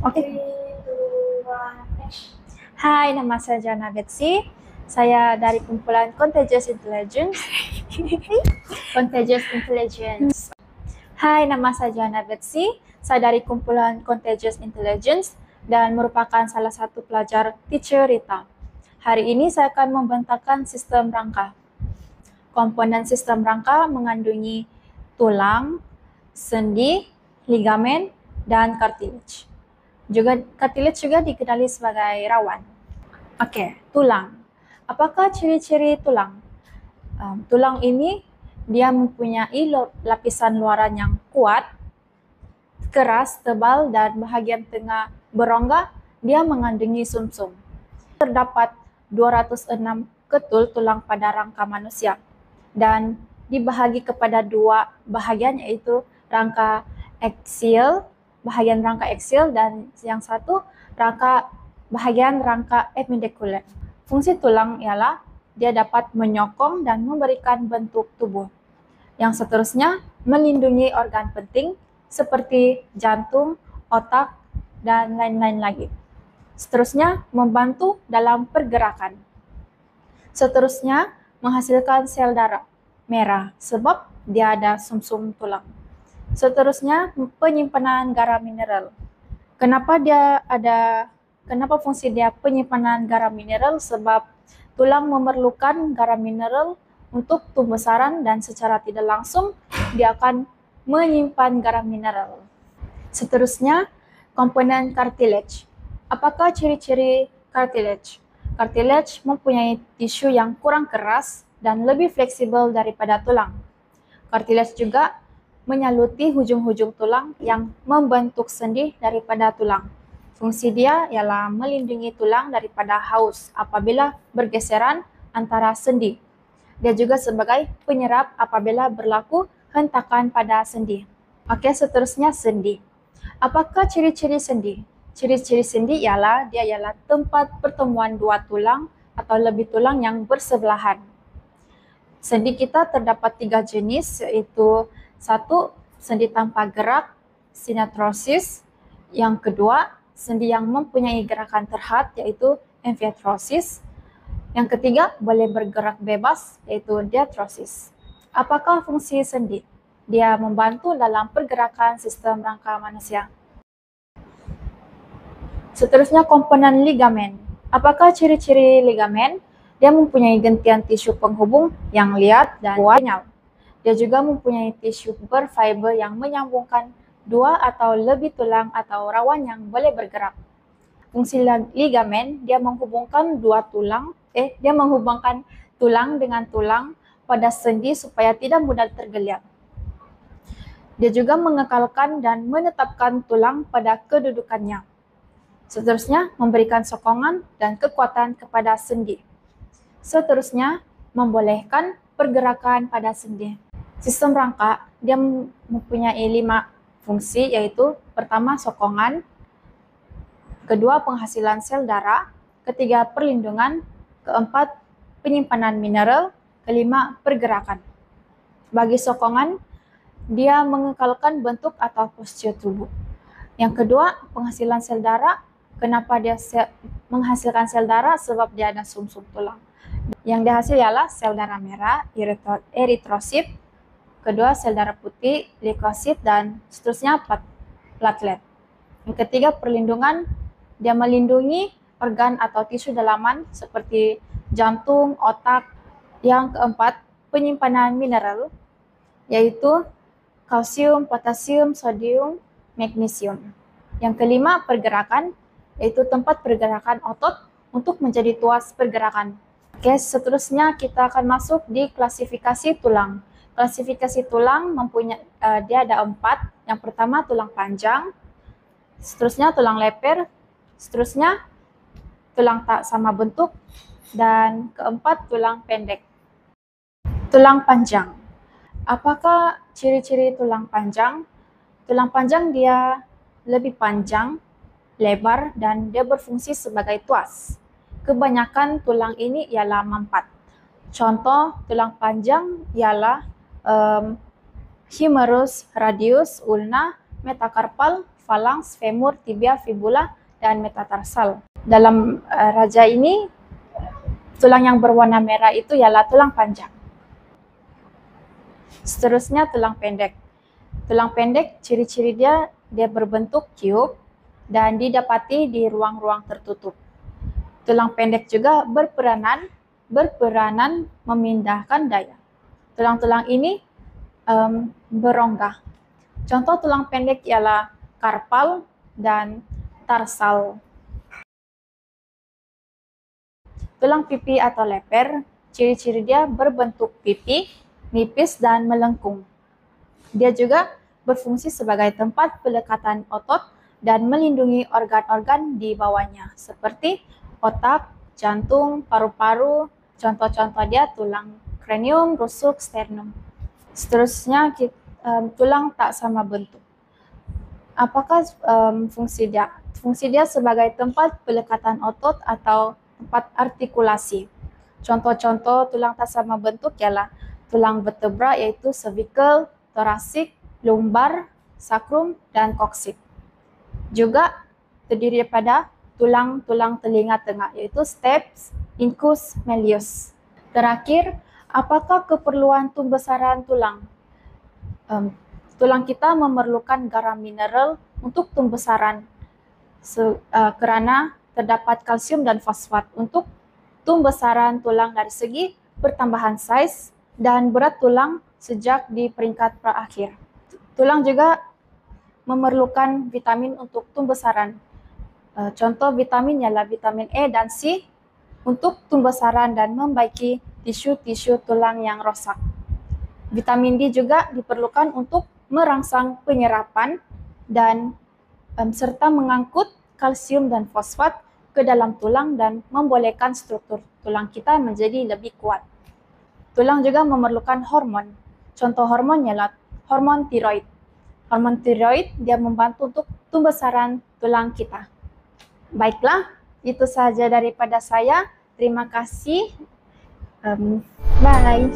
Oke. Hai, nama saya Jana Betsy. Saya dari kumpulan Contagious Intelligence. Contagious Intelligence. Hai, nama saya Jana Betsy. Saya dari kumpulan Contagious Intelligence dan merupakan salah satu pelajar Teacher Rita. Hari ini saya akan membentangkan sistem rangka. Komponen sistem rangka mengandungi tulang, sendi, ligamen, dan cartilage. Cartilage juga dikenali sebagai rawan. Oke, tulang. Apakah ciri-ciri tulang? Tulang ini dia mempunyai lapisan luaran yang kuat, keras, tebal, dan bahagian tengah berongga dia mengandungi sumsum. Terdapat 206 ketul tulang pada rangka manusia dan dibahagi kepada dua bahagian, yaitu rangka aksial, bahagian rangka aksial, dan yang satu bahagian rangka appendicular. Fungsi tulang ialah dia dapat menyokong dan memberikan bentuk tubuh. Yang seterusnya melindungi organ penting seperti jantung, otak, dan lain-lain lagi. Seterusnya membantu dalam pergerakan. Seterusnya menghasilkan sel darah merah sebab dia ada sumsum tulang. Seterusnya penyimpanan garam mineral. Kenapa fungsi dia penyimpanan garam mineral? Sebab tulang memerlukan garam mineral untuk pembesaran dan secara tidak langsung dia akan menyimpan garam mineral. Seterusnya komponen cartilage. Apakah ciri-ciri cartilage? Cartilage mempunyai tisu yang kurang keras dan lebih fleksibel daripada tulang. Cartilage juga menyaluti hujung-hujung tulang yang membentuk sendi daripada tulang. Fungsi dia ialah melindungi tulang daripada haus apabila bergeseran antara sendi. Dia juga sebagai penyerap apabila berlaku hentakan pada sendi. Oke, seterusnya sendi. Apakah ciri-ciri sendi? Ciri-ciri sendi ialah dia ialah tempat pertemuan dua tulang atau lebih tulang yang bersebelahan. Sendi kita terdapat 3 jenis, yaitu satu, sendi tanpa gerak, synarthrosis. Yang kedua, sendi yang mempunyai gerakan terhad, yaitu amfiarthrosis. Yang ketiga, boleh bergerak bebas, yaitu diarthrosis. Apakah fungsi sendi? Dia membantu dalam pergerakan sistem rangka manusia. Seterusnya komponen ligamen. Apakah ciri-ciri ligamen? Dia mempunyai gentian tisu penghubung yang liat dan kuat. Dia juga mempunyai tisu berfiber yang menyambungkan dua atau lebih tulang atau rawan yang boleh bergerak. Fungsi ligamen, dia menghubungkan tulang dengan tulang pada sendi supaya tidak mudah tergeliat. Dia juga mengekalkan dan menetapkan tulang pada kedudukannya. Seterusnya, memberikan sokongan dan kekuatan kepada sendi. Seterusnya, membolehkan pergerakan pada sendi. Sistem rangka, dia mempunyai 5 fungsi, yaitu pertama, sokongan, kedua, penghasilan sel darah, ketiga, perlindungan, keempat, penyimpanan mineral, kelima, pergerakan. Bagi sokongan, dia mengekalkan bentuk atau postur tubuh. Yang kedua, penghasilan sel darah. Kenapa dia menghasilkan sel darah? Sebab dia ada sumsum tulang. Yang dihasil ialah sel darah merah, eritrosit, kedua sel darah putih, leukosit, dan seterusnya platelet. Yang ketiga, perlindungan. Dia melindungi organ atau tisu dalaman seperti jantung, otak. Yang keempat, penyimpanan mineral, yaitu kalsium, potasium, sodium, magnesium. Yang kelima, pergerakan, yaitu tempat pergerakan otot untuk menjadi tuas pergerakan. Oke, seterusnya kita akan masuk di klasifikasi tulang. Klasifikasi tulang dia ada 4. Yang pertama, tulang panjang, seterusnya tulang leper, seterusnya tulang tak sama bentuk, dan keempat, tulang pendek. Tulang panjang. Apakah ciri-ciri tulang panjang? Tulang panjang dia lebih panjang, lebar, dan dia berfungsi sebagai tuas. Kebanyakan tulang ini ialah mempat. Contoh tulang panjang ialah humerus, radius, ulna, metacarpal, phalanx, femur, tibia, fibula, dan metatarsal. Dalam raja ini, tulang yang berwarna merah itu ialah tulang panjang. Seterusnya tulang pendek. Tulang pendek, ciri-ciri dia berbentuk cube dan didapati di ruang-ruang tertutup. Tulang pendek juga berperanan memindahkan daya. Tulang-tulang ini berongga. Contoh tulang pendek ialah karpal dan tarsal. Tulang pipi atau leper, ciri-ciri dia berbentuk pipi, nipis dan melengkung. Dia juga berfungsi sebagai tempat pelekatan otot dan melindungi organ-organ di bawahnya, seperti otak, jantung, paru-paru. Contoh-contoh dia tulang kranium, rusuk, sternum. Seterusnya, tulang tak sama bentuk. Apakah fungsi dia? Fungsi dia sebagai tempat pelekatan otot atau tempat artikulasi. Contoh-contoh tulang tak sama bentuk ialah tulang vertebra, yaitu cervical, thoracic, lumbar, sacrum, dan coccyx. Juga terdiri daripada tulang-tulang telinga tengah, yaitu stapes, incus, malleus. Terakhir, apakah keperluan pembesaran tulang? Tulang kita memerlukan garam mineral untuk pembesaran kerana terdapat kalsium dan fosfat untuk pembesaran tulang dari segi pertambahan saiz dan berat tulang sejak di peringkat terakhir. Tulang juga memerlukan vitamin untuk pembesaran. Contoh vitamin ialah vitamin E dan C untuk pembesaran dan membaiki tisu-tisu tulang yang rosak. Vitamin D juga diperlukan untuk merangsang penyerapan dan serta mengangkut kalsium dan fosfat ke dalam tulang dan membolehkan struktur tulang kita menjadi lebih kuat. Tulang juga memerlukan hormon. Contoh hormon ialah hormon tiroid. Hormon tiroid dia membantu untuk pembesaran tulang kita. Baiklah, itu sahaja daripada saya. Terima kasih. Bye.